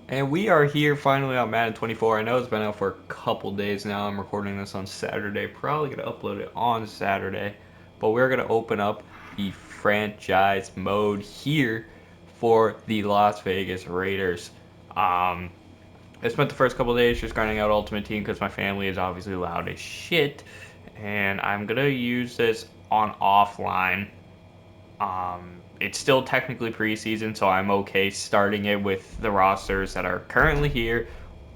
And we are here finally on Madden 24. I know it's been out for a couple days now. I'm recording this on Saturday. Probably going to upload it on Saturday. But we're going to open up the franchise mode here for the Las Vegas Raiders. I spent the first couple days just grinding out Ultimate Team because my family is obviously loud as shit. And I'm going to use this on offline. It's still technically preseason, so I'm okay starting it with the rosters that are currently here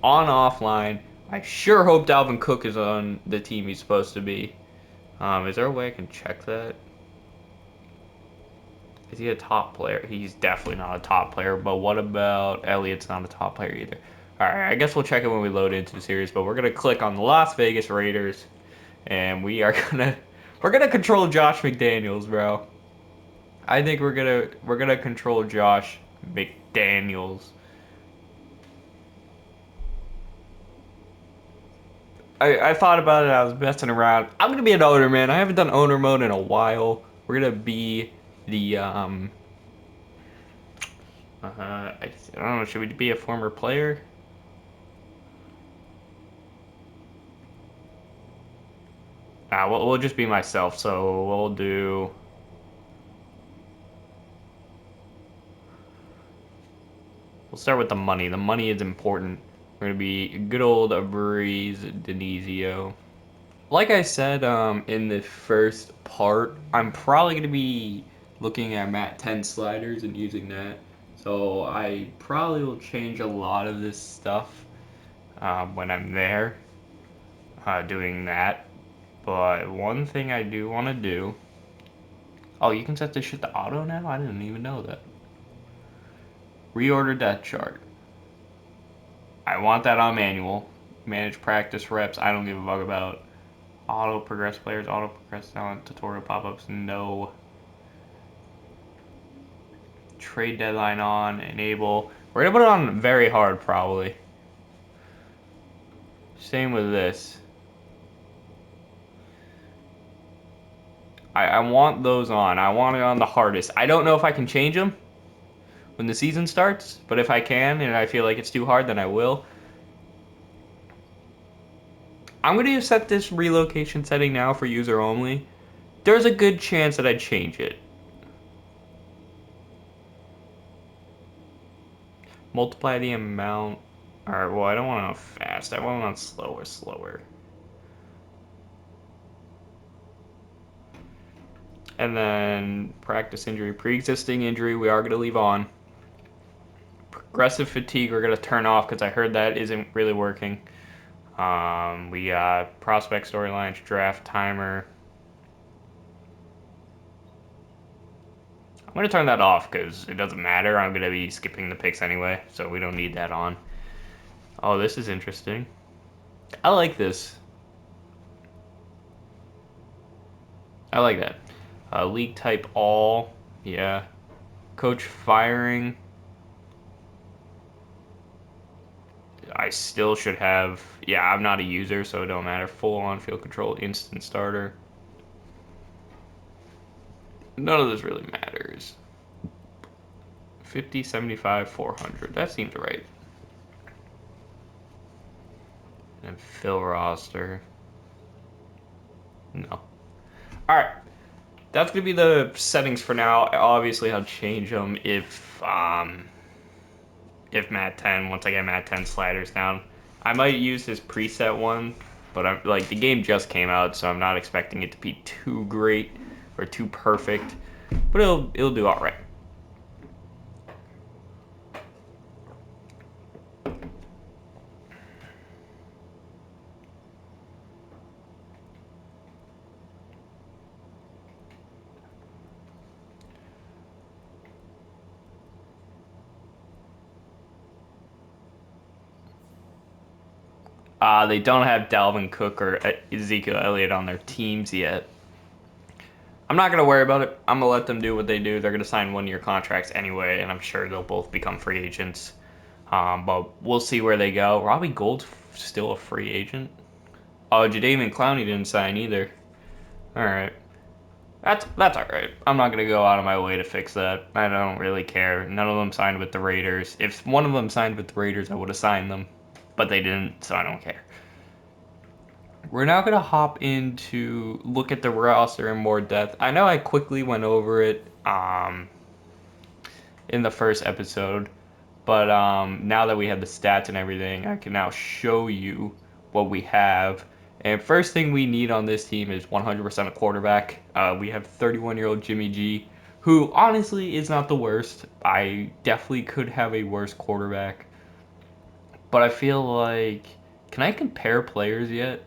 on offline. I sure hope Dalvin Cook is on the team he's supposed to be. Is there a way I can check that? Is he a top player? He's definitely not a top player, but what about Elliott's not a top player either? Alright, I guess we'll check it when we load into the series, but we're gonna click on the Las Vegas Raiders and we're gonna control Josh McDaniels, bro. I think we're gonna control Josh McDaniels. I thought about it. I was messing around. I'm gonna be an owner, man. I haven't done owner mode in a while. We're gonna be the I don't know. Should we be a former player? We'll just be myself. So we'll do. We'll start with the money. The money is important. We're gonna be good old Breeze Denizio. Like I said in the first part, I'm probably going to be looking at Mat 10 sliders and using that. So I probably will change a lot of this stuff when I'm there doing that. But one thing I do want to do. Oh, you can set this shit to auto now? I didn't even know that. Reorder death chart. I want that on manual. Manage practice reps. I don't give a fuck about auto progress players, auto progress talent, tutorial pop ups. No. Trade deadline on, enable. We're gonna put it on very hard probably. Same with this. I want those on. I want it on the hardest. I don't know if I can change them when the season starts, but if I can and I feel like it's too hard, then I will. I'm gonna set this relocation setting now for user only. There's a good chance that I'd change it. Multiply the amount. Alright, well, I don't want it on fast. I want it on slower. And then practice injury, pre-existing injury, we are going to leave on. Progressive fatigue, we're going to turn off because I heard that isn't really working. We got prospect storylines, draft timer. I'm going to turn that off because it doesn't matter. I'm going to be skipping the picks anyway, so we don't need that on. Oh, this is interesting. I like this. I like that. League type all. Yeah. Coach firing. I still should have. Yeah, I'm not a user, so it don't matter. Full on field control, instant starter. None of this really matters. 50, 75, 400. That seems right. And fill roster. No. Alright. That's going to be the settings for now. Obviously, I'll change them if Mat 10, once I get Mat 10 sliders down. I might use his preset one, but I'm like the game just came out, so I'm not expecting it to be too great or too perfect. But it'll do all right. They don't have Dalvin Cook or Ezekiel Elliott on their teams yet. I'm not gonna worry about it. I'm gonna let them do what they do. They're gonna sign 1-year contracts anyway, and I'm sure they'll both become free agents. But we'll see where they go. Robbie Gould's still a free agent. Oh, Jadeveon Clowney didn't sign either. All right. That's all right. I'm not gonna go out of my way to fix that. I don't really care. None of them signed with the Raiders. If one of them signed with the Raiders, I would have signed them, but they didn't, so I don't care. We're now gonna hop into look at the roster in more depth. I know I quickly went over it in the first episode, but now that we have the stats and everything, I can now show you what we have. And first thing we need on this team is 100% a quarterback. We have 31-year-old Jimmy G, who honestly is not the worst. I definitely could have a worse quarterback. But I feel like, can I compare players yet?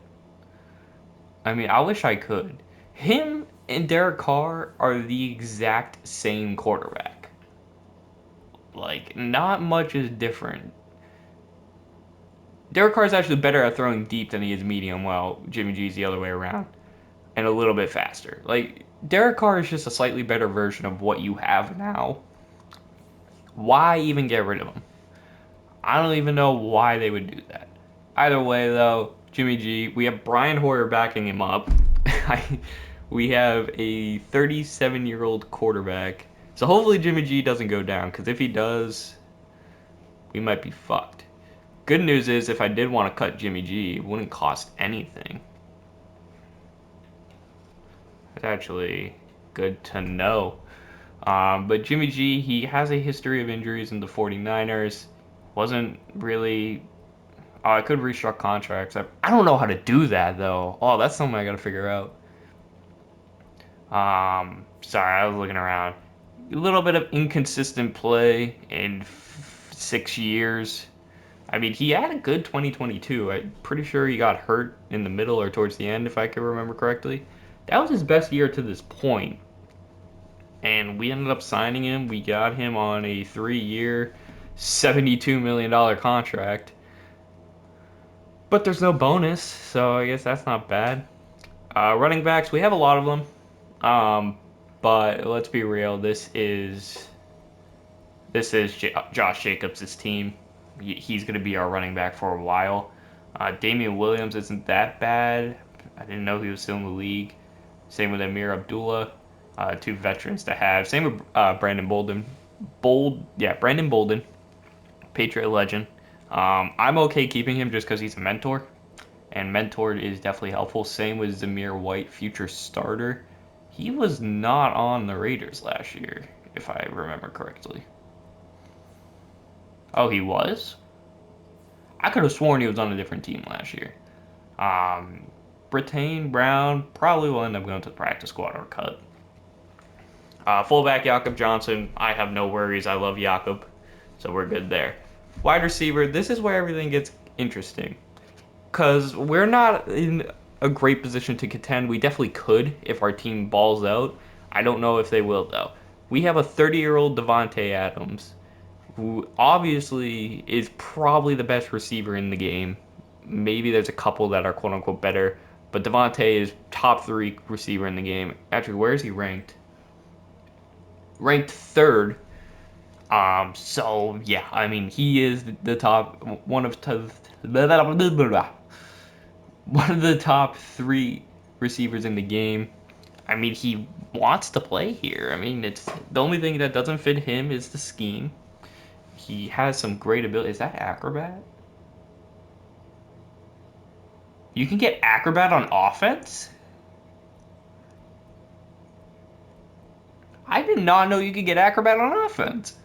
I mean, I wish I could. Him and Derek Carr are the exact same quarterback. Like, not much is different. Derek Carr is actually better at throwing deep than he is medium, while Jimmy G is the other way around, and a little bit faster. Like, Derek Carr is just a slightly better version of what you have now. Why even get rid of him? I don't even know why they would do that. Either way, though, Jimmy G, we have Brian Hoyer backing him up. We have a 37-year-old quarterback. So hopefully Jimmy G doesn't go down, because if he does, we might be fucked. Good news is, if I did want to cut Jimmy G, it wouldn't cost anything. It's actually good to know. But Jimmy G, he has a history of injuries in the 49ers. Wasn't really. Oh, I could restructure contracts. I don't know how to do that, though. Oh, that's something I gotta figure out. Sorry, I was looking around. A little bit of inconsistent play in 6 years. I mean, he had a good 2022. I'm pretty sure he got hurt in the middle or towards the end, if I can remember correctly. That was his best year to this point. And we ended up signing him. We got him on a 3-year, $72 million contract. But there's no bonus, so I guess that's not bad. Running backs, we have a lot of them. But let's be real. This is Josh Jacobs' team. He's going to be our running back for a while. Damian Williams isn't that bad. I didn't know he was still in the league. Same with Amir Abdullah. Two veterans to have. Same with Brandon Bolden. Brandon Bolden, Patriot legend. I'm okay keeping him just because he's a mentor, and mentor is definitely helpful. Same with Zamir White, future starter. He was not on the Raiders last year, if I remember correctly. Oh, he was? I could have sworn he was on a different team last year. Um, Britain Brown probably will end up going to the practice squad or cut. Fullback Jakob Johnson, I have no worries. I love Jakob, so we're good there. Wide receiver, this is where everything gets interesting. Because we're not in a great position to contend. We definitely could if our team balls out. I don't know if they will, though. We have a 30-year-old Davante Adams, who obviously is probably the best receiver in the game. Maybe there's a couple that are quote-unquote better, but Davante is top 3 receiver in the game. Actually, where is he ranked? Ranked 3rd. So yeah, I mean, he is the top one of the top 3 receivers in the game. I mean, he wants to play here. I mean, it's the only thing that doesn't fit him is the scheme. He has some great ability. Is that acrobat? You can get acrobat on offense? I did not know you could get acrobat on offense.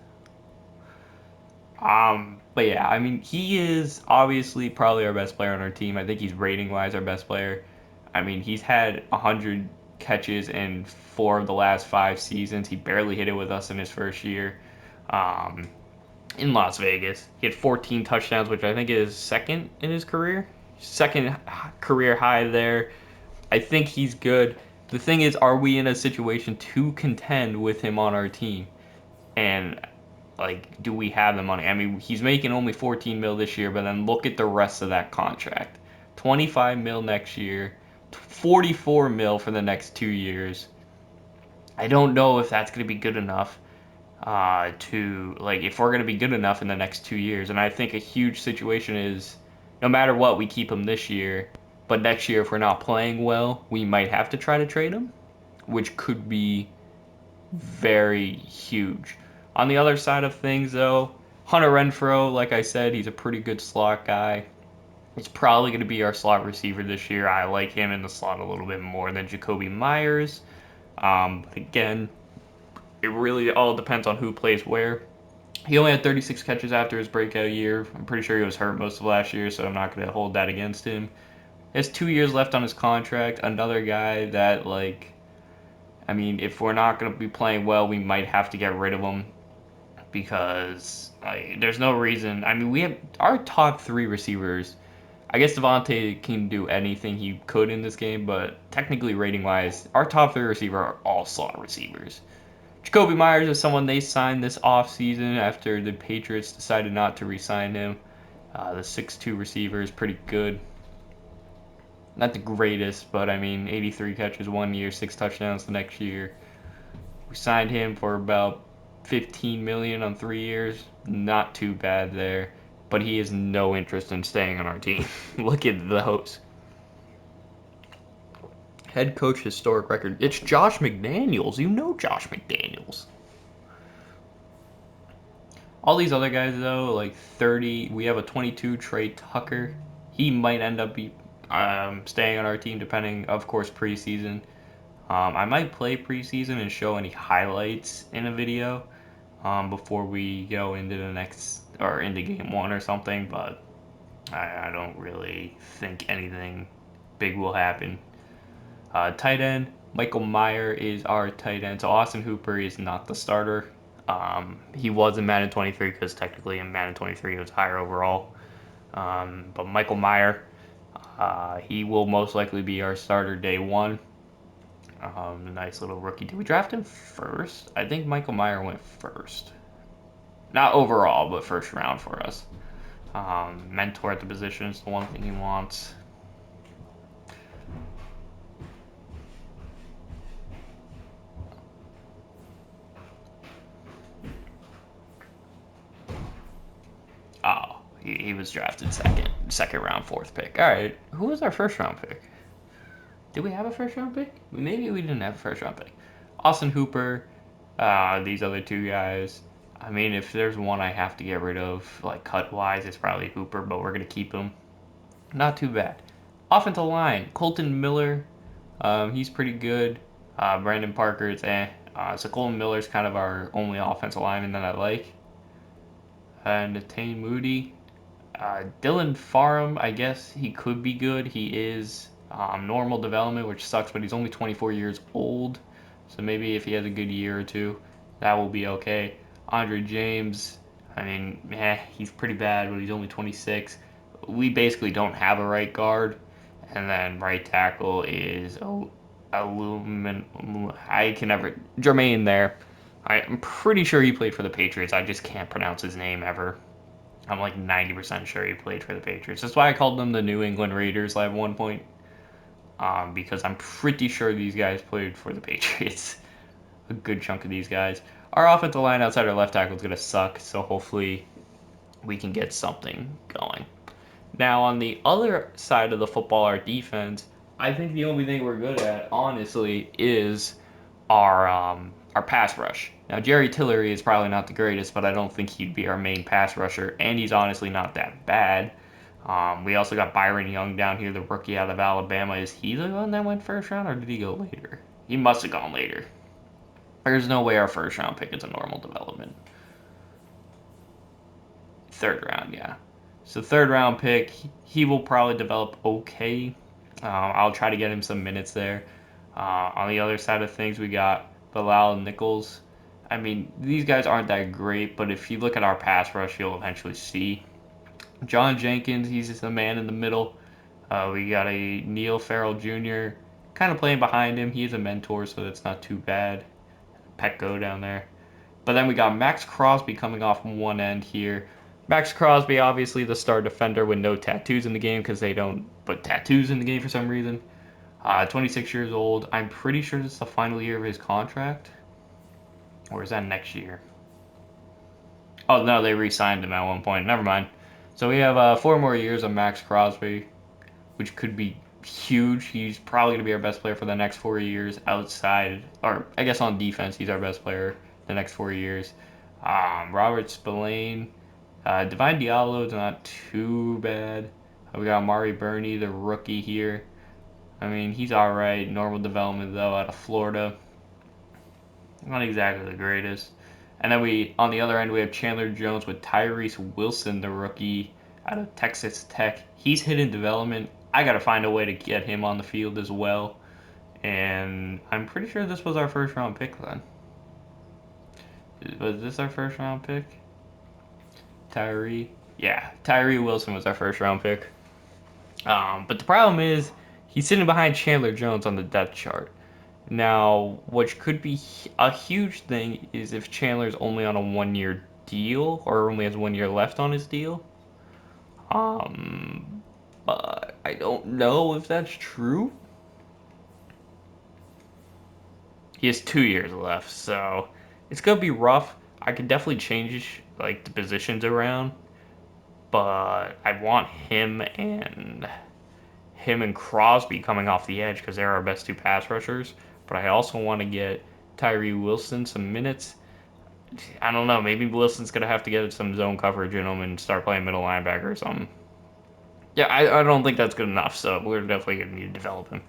But yeah, I mean, he is obviously probably our best player on our team. I think he's rating wise our best player. I mean, he's had 100 catches in 4 of the last 5 seasons. He barely hit it with us in his first year um, in Las Vegas. He had 14 touchdowns, which I think is second in his career. Second career high there. I think he's good. The thing is, are we in a situation to contend with him on our team? And like, do we have the money? I mean, he's making only 14 mil this year, but then look at the rest of that contract. 25 mil next year, 44 mil for the next 2 years. I don't know if that's going to be good enough to, like, if we're going to be good enough in the next 2 years. And I think a huge situation is no matter what, we keep him this year. But next year, if we're not playing well, we might have to try to trade him. which could be very huge. On the other side of things, though, Hunter Renfrow, like I said, he's a pretty good slot guy. He's probably going to be our slot receiver this year. I like him in the slot a little bit more than Jacoby Myers. But again, it really all depends on who plays where. He only had 36 catches after his breakout year. I'm pretty sure he was hurt most of last year, so I'm not going to hold that against him. He has 2 years left on his contract. Another guy that, like, I mean, if we're not going to be playing well, we might have to get rid of him because there's no reason. I mean, we have our top 3 receivers. I guess Devontae can do anything he could in this game, but technically rating-wise, our top 3 receiver are all slot receivers. Jacoby Myers is someone they signed this offseason after the Patriots decided not to re-sign him. The 6'2 receiver is pretty good. Not the greatest, but I mean, 83 catches 1 year, 6 touchdowns the next year. We signed him for about $15 million on 3 years. Not too bad there, but he has no interest in staying on our team. Look at those. Head coach historic record. It's Josh McDaniels. You know Josh McDaniels. All these other guys, though, like 30, we have a 22 Trey Tucker. He might end up staying on our team, depending, of course, preseason. I might play preseason and show any highlights in a video before we go into the next, or into game 1 or something, but I don't really think anything big will happen. Tight end, Michael Mayer is our tight end. So Austin Hooper is not the starter. He was in Madden 23 because technically in Madden 23 he was higher overall. But Michael Mayer, he will most likely be our starter day 1. Nice little rookie. Did we draft him first? I think Michael Mayer went first. Not overall, but first round for us. Mentor at the position is the one thing he wants. Oh, he was drafted second round, 4th pick. All right, who was our first round pick? Did we have a first round pick? Maybe we didn't have a first round pick. Austin Hooper, these other 2 guys. I mean, if there's one I have to get rid of, like cut wise, it's probably Hooper, but we're gonna keep him. Not too bad. Offensive line, Colton Miller, he's pretty good. Brandon Parker is so Colton Miller's kind of our only offensive lineman that I like. Natane Moody. Dylan Farham, I guess he could be good. He is normal development, which sucks, but he's only 24 years old. So maybe if he has a good year or 2, that will be okay. Andre James, I mean, he's pretty bad, but he's only 26. We basically don't have a right guard. And then right tackle is Jermaine there. I'm pretty sure he played for the Patriots. I just can't pronounce his name ever. I'm like 90% sure he played for the Patriots. That's why I called them the New England Raiders at one point. Because I'm pretty sure these guys played for the Patriots. A good chunk of these guys. Our offensive line outside our left tackle is going to suck, so hopefully we can get something going. Now, on the other side of the football, our defense, I think the only thing we're good at, honestly, is our pass rush. Now, Jerry Tillery is probably not the greatest, but I don't think he'd be our main pass rusher, and he's honestly not that bad. We also got Byron Young down here, the rookie out of Alabama. Is he the one that went first round, or did he go later? He must have gone later. There's no way our first round pick is a normal development. 3rd round, yeah. So 3rd round pick, he will probably develop okay. I'll try to get him some minutes there. On the other side of things, we got Bilal Nichols. I mean, these guys aren't that great, but if you look at our pass rush, you'll eventually see. John Jenkins, he's just a man in the middle. We got a Neil Farrell Jr. kind of playing behind him. He's a mentor, so that's not too bad. Petco down there. But then we got Max Crosby coming off one end here. Max Crosby, obviously the star defender with no tattoos in the game because they don't put tattoos in the game for some reason. 26 years old. I'm pretty sure this is the final year of his contract. Or is that next year? Oh, no, they re-signed him at one point. Never mind. So we have 4 more years of Max Crosby, which could be huge. He's probably going to be our best player for the next 4 years outside, or I guess on defense, he's our best player the next 4 years. Robert Spillane. Divine Diablo is not too bad. We got Mari Burney, the rookie here. I mean, he's alright. Normal development, though, out of Florida. Not exactly the greatest. And then on the other end, we have Chandler Jones with Tyrese Wilson, the rookie out of Texas Tech. He's hidden development. I got to find a way to get him on the field as well. And I'm pretty sure this was our first round pick then. Was this our first round pick? Tyree? Yeah, Tyree Wilson was our first round pick. But the problem is, he's sitting behind Chandler Jones on the depth chart. Now, what could be a huge thing is if Chandler's only on a 1 year deal or only has 1 year left on his deal. But I don't know if that's true. He has 2 years left, so it's gonna be rough. I could definitely change like the positions around, but I want him and Crosby coming off the edge because they're our best two pass rushers. But I also want to get Tyree Wilson some minutes. I don't know. Maybe Wilson's gonna have to get some zone coverage in him and start playing middle linebacker or something. Yeah, I don't think that's good enough. So we're definitely gonna need to develop him.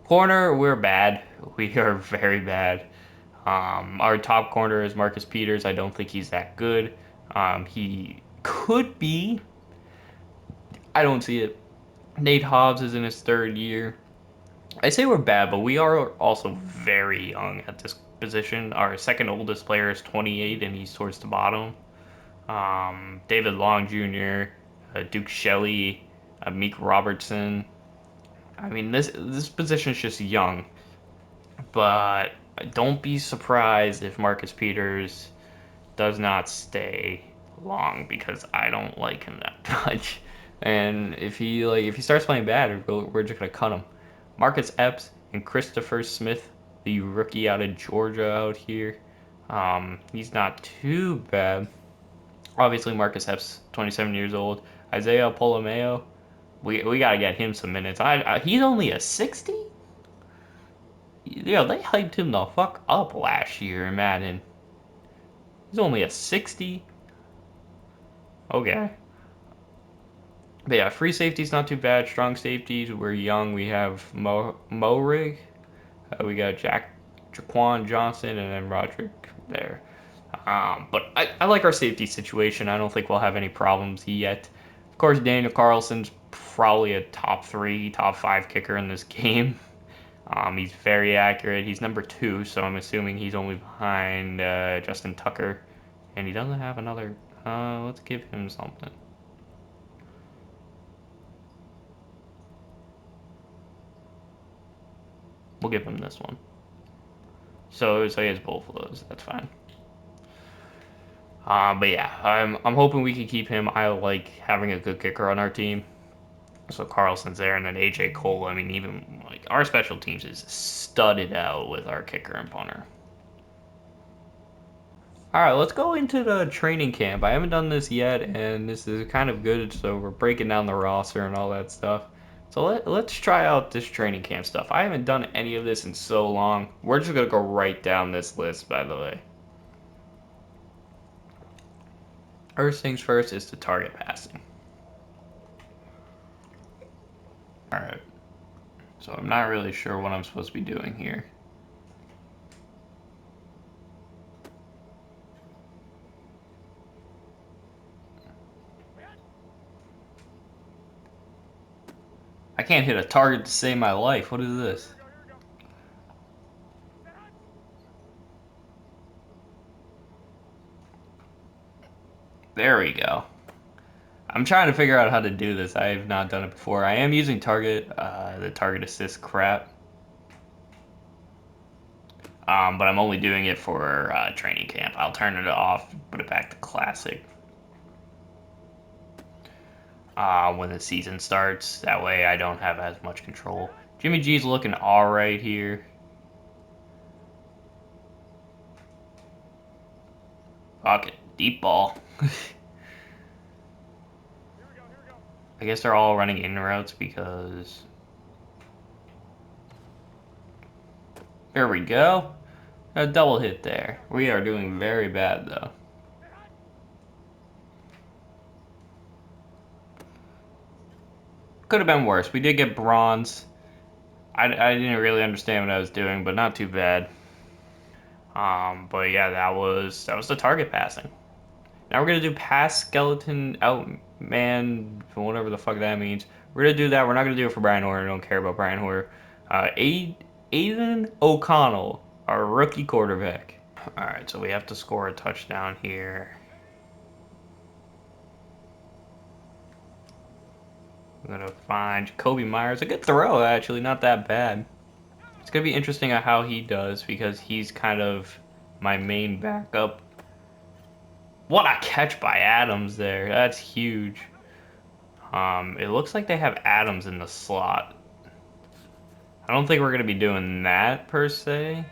Corner, we're bad. We are very bad. Our top corner is Marcus Peters. I don't think he's that good. He could be. I don't see it. Nate Hobbs is in his 3rd year. I say we're bad, but we are also very young at this position. Our second oldest player is 28, and he's towards the bottom. David Long Jr., Duke Shelley, Meek Robertson. I mean, this position is just young, but don't be surprised if Marcus Peters does not stay long because I don't like him that much. And if he starts playing bad, we're just gonna cut him. Marcus Epps and Christopher Smith, the rookie out of Georgia out here. He's not too bad. Obviously, Marcus Epps, 27 years old. Isaiah Polomeo, we gotta get him some minutes. He's only a 60. Yeah, they hyped him the fuck up last year in Madden. He's only a 60. Okay. But yeah, free safety's not too bad. Strong safeties, we're young. We have Morig. We got Jaquan Johnson and then Roderick there. But I like our safety situation. I don't think we'll have any problems yet. Of course, Daniel Carlson's probably a top 3, top 5 kicker in this game. He's very accurate. He's number 2, so I'm assuming he's only behind Justin Tucker. And he doesn't have another. Let's give him something. We'll give him this one. So he has both of those. That's fine. But yeah, I'm hoping we can keep him. I like having a good kicker on our team. So Carlson's there, and then AJ Cole. I mean, even like our special teams is studded out with our kicker and punter. All right, let's go into the training camp. I haven't done this yet, and this is kind of good. So we're breaking down the roster and all that stuff. So let's try out this training camp stuff. I haven't done any of this in so long. We're just gonna go right down this list, by the way. First things first is to target passing. All right. So I'm not really sure what I'm supposed to be doing here. I can't hit a target to save my life. What is this? There we go. I'm trying to figure out how to do this. I have not done it before. I am using the target assist crap. But I'm only doing it for training camp. I'll turn it off, put it back to classic. When the season starts. That way I don't have as much control. Jimmy G's looking alright here. Fuck it. Deep ball. I guess they're all running in routes because... There we go. A double hit there. We are doing very bad, though. Could have been worse. We did get bronze. I didn't really understand what I was doing, but not too bad. But yeah, that was the target passing. Now we're gonna do pass skeleton out man, whatever the fuck that means. We're gonna do that. We're not gonna do it for Brian Hoyer. I don't care about Brian Hoyer. Aiden O'Connell, our rookie quarterback. All right, so we have to score a touchdown here. I'm gonna find Jacoby Myers. A good throw, actually, not that bad. It's gonna be interesting on how he does because he's kind of my main backup. What a catch by Adams there. That's huge. It looks like they have Adams in the slot. I don't think we're gonna be doing that per se.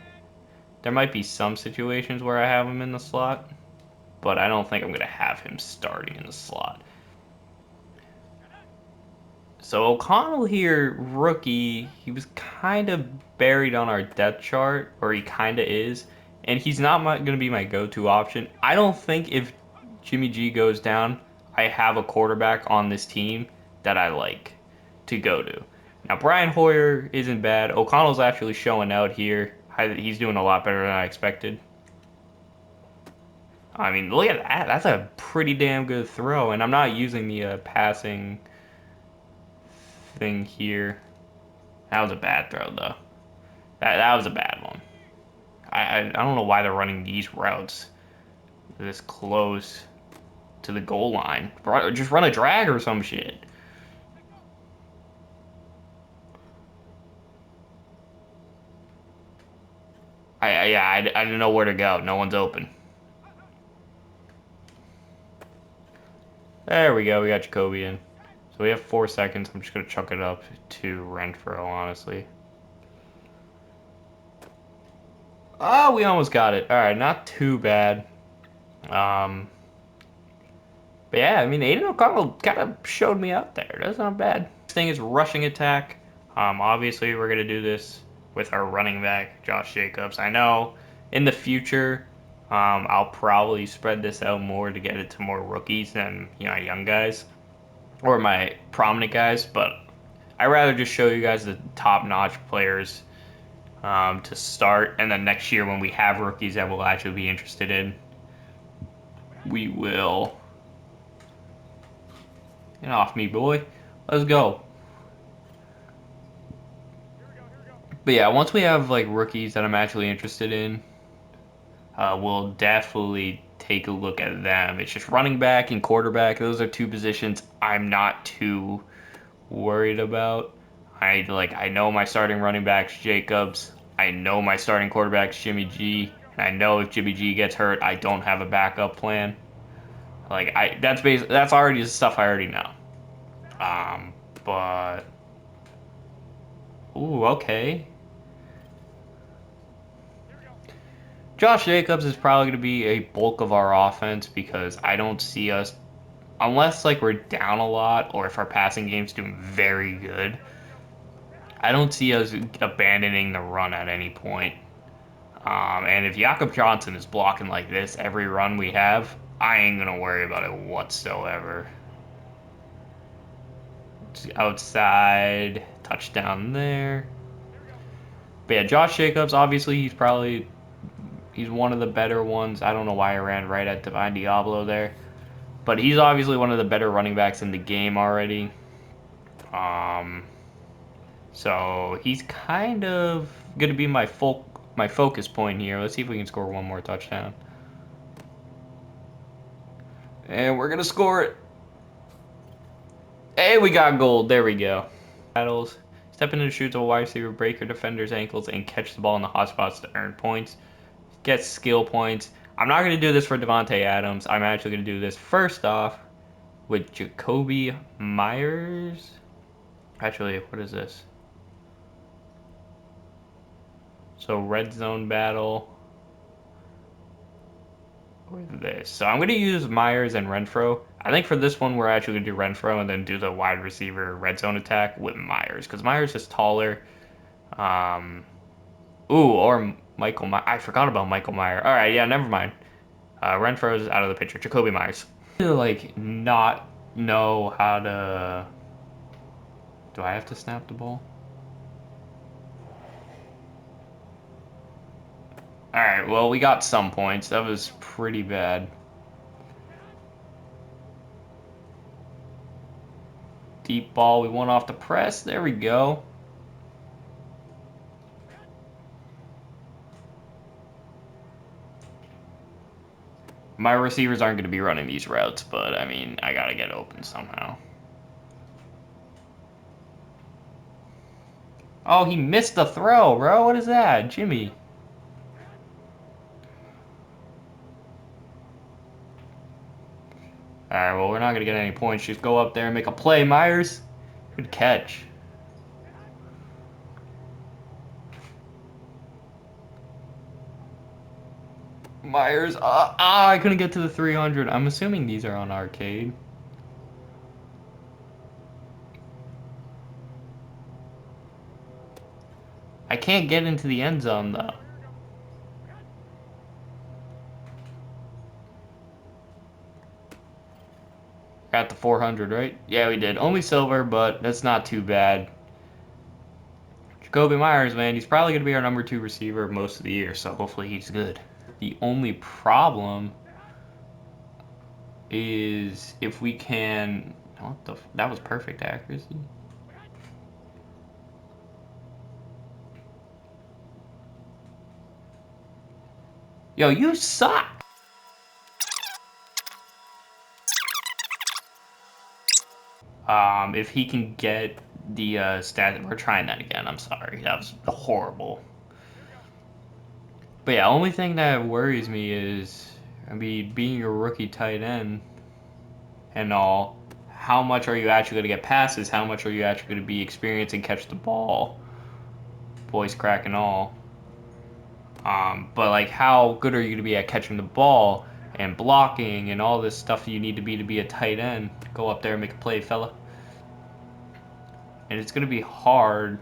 There might be some situations where I have him in the slot, but I don't think I'm gonna have him starting in the slot. So O'Connell here, rookie, he was kind of buried on our depth chart, or he kind of is, and he's not going to be my go-to option. I don't think if Jimmy G goes down, I have a quarterback on this team that I like to go to. Now, Brian Hoyer isn't bad. O'Connell's actually showing out here. He's doing a lot better than I expected. I mean, look at that. That's a pretty damn good throw, and I'm not using the passing thing here. That was a bad throw, though. That was a bad one. I don't know why they're running these routes this close to the goal line. Just run a drag or some shit. I didn't know where to go. No one's open. There we go. We got Jacoby in. So we have 4 seconds. I'm just going to chuck it up to Renfro, honestly. Oh, we almost got it. All right, not too bad. But yeah, I mean, Aiden O'Connell kind of showed me out there. That's not bad. Next thing is rushing attack. Obviously, we're going to do this with our running back, Josh Jacobs. I know in the future, I'll probably spread this out more to get it to more rookies than, young guys or my prominent guys. But I'd rather just show you guys the top-notch players to start. And then next year when we have rookies that we'll actually be interested in, we will... Get off me, boy. Let's go. But yeah, once we have like rookies that I'm actually interested in, we'll definitely take a look at them. It's just running back and quarterback. Those are two positions I'm not too worried about. I know my starting running back's Jacobs. I know my starting quarterback's Jimmy G. And I know if Jimmy G gets hurt, I don't have a backup plan. That's already the stuff I already know. But ooh, okay. Josh Jacobs is probably going to be a bulk of our offense because I don't see us, unless like we're down a lot or if our passing game's doing very good, I don't see us abandoning the run at any point. And if Jakob Johnson is blocking like this every run we have, I ain't going to worry about it whatsoever. Outside, touchdown there. But yeah, Josh Jacobs, obviously he's one of the better ones. I don't know why I ran right at Divine Diablo there. But he's obviously one of the better running backs in the game already. So he's kind of going to be my focus point here. Let's see if we can score one more touchdown. And we're going to score it. Hey, we got gold. There we go. Battles. Step into the shoes of a wide receiver, break your defender's ankles, and catch the ball in the hot spots to earn points. Get skill points. I'm not going to do this for Davante Adams. I'm actually going to do this first off with Jacoby Myers. Actually, what is this? So red zone battle with this. So I'm going to use Myers and Renfro. I think for this one, we're actually going to do Renfro and then do the wide receiver red zone attack with Myers. Because Myers is taller. Or Michael Myers. I forgot about Michael Myers. All right, yeah, never mind. Renfro is out of the picture. Jacoby Myers. Like, not know how to... Do I have to snap the ball? Alright, well, we got some points. That was pretty bad. Deep ball. We won off the press. There we go. My receivers aren't going to be running these routes, but, I mean, I got to get open somehow. Oh, he missed the throw, bro. What is that? Jimmy. Alright, well, we're not going to get any points. Just go up there and make a play, Myers. Good catch. Myers. I couldn't get to the 300. I'm assuming these are on arcade. I can't get into the end zone, though. Got the 400, right? Yeah, we did. Only silver, but that's not too bad. Jacoby Myers, man, he's probably going to be our number 2 receiver most of the year, so hopefully he's good. The only problem is if we can... that was perfect accuracy. Yo, you suck! If he can get the stat... We're trying that again, I'm sorry. That was horrible. But yeah, only thing that worries me is, I mean, being a rookie tight end and all, how much are you actually going to get passes? How much are you actually going to be experienced and catch the ball? Voice crack and all. But like, how good are you going to be at catching the ball and blocking and all this stuff you need to be a tight end? Go up there and make a play, fella. And it's going to be hard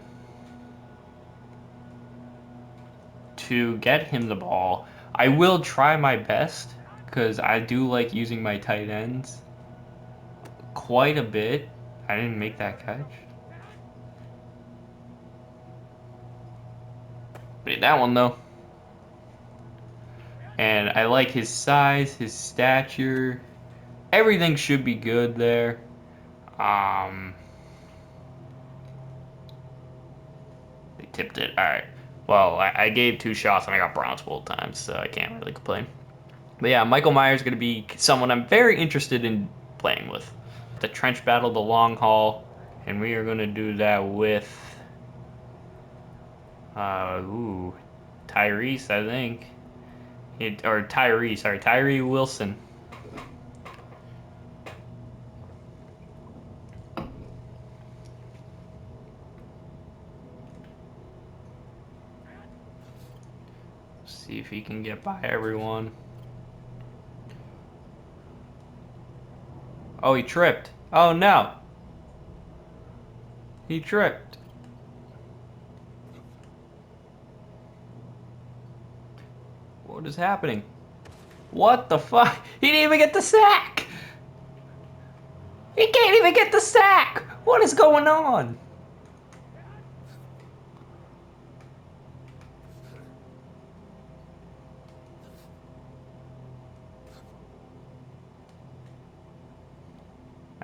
to get him the ball. I will try my best because I do like using my tight ends quite a bit. I didn't make that catch. Made that one though. And I like his size, his stature. Everything should be good there. They tipped it. Alright. Well, I gave 2 shots and I got bronze both times, so I can't really complain. But yeah, Michael Myers is going to be someone I'm very interested in playing with. The trench battle, the long haul, and we are going to do that with Tyrese, I think. Tyree Wilson. See if he can get by everyone. Oh, he tripped. Oh, no. He tripped. What is happening? What the fuck? He didn't even get the sack! He can't even get the sack! What is going on?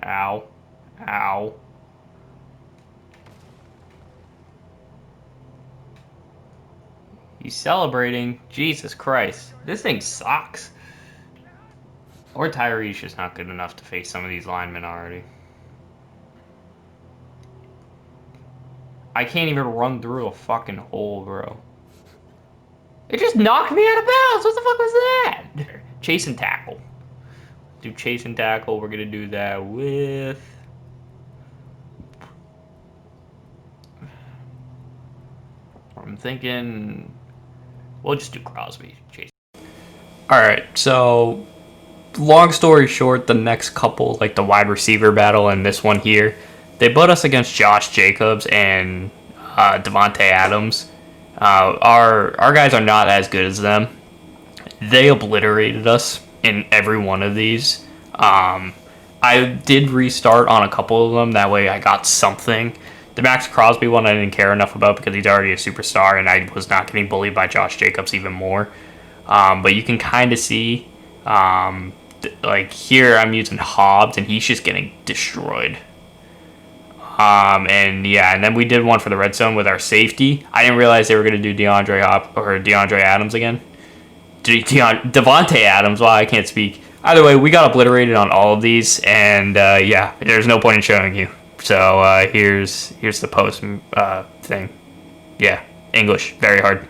Ow. Ow. He's celebrating. Jesus Christ. This thing sucks. Or Tyree's just not good enough to face some of these linemen already. I can't even run through a fucking hole, bro. It just knocked me out of bounds. What the fuck was that? Chase and tackle. Do chase and tackle. We're going to do that with... I'm thinking... We'll just do Crosby. Chase. Alright, so... long story short, the next couple, like the wide receiver battle and this one here, they put us against Josh Jacobs and Devonte Adams. Our guys are not as good as them. They obliterated us in every one of these. I did restart on a couple of them. That way I got something. The Max Crosby one I didn't care enough about because he's already a superstar and I was not getting bullied by Josh Jacobs even more. But you can kind of see, like here I'm using Hobbs and he's just getting destroyed. And yeah, and then we did one for the red zone with our safety. I didn't realize they were going to do DeAndre Adams again. Devonte Adams. Wow, I can't speak. Either way, we got obliterated on all of these, and yeah, there's no point in showing you. So here's the post thing. Yeah, English, very hard.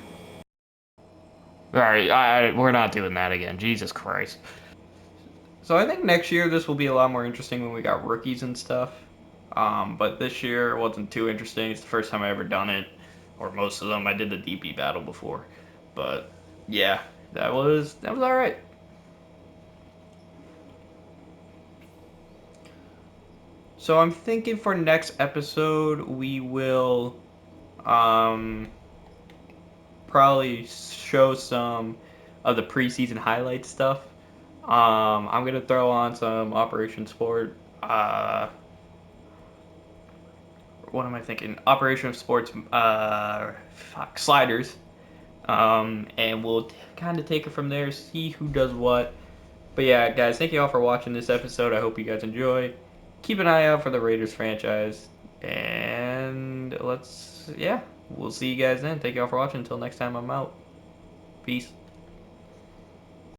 All right, we're not doing that again. Jesus Christ. So I think next year this will be a lot more interesting when we got rookies and stuff. But this year it wasn't too interesting. It's the first time I ever done it, or most of them. I did the DP battle before, but yeah, that was all right. So I'm thinking for next episode we will um, probably show some of the preseason highlight stuff. I'm gonna throw on some Operation Sport. What am I thinking? Operation Sports sliders. And we'll kind of take it from there, see who does what. But yeah, guys, thank you all for watching this episode. I hope you guys enjoy. Keep an eye out for the Raiders franchise. And yeah, we'll see you guys then. Thank you all for watching. Until next time, I'm out. Peace.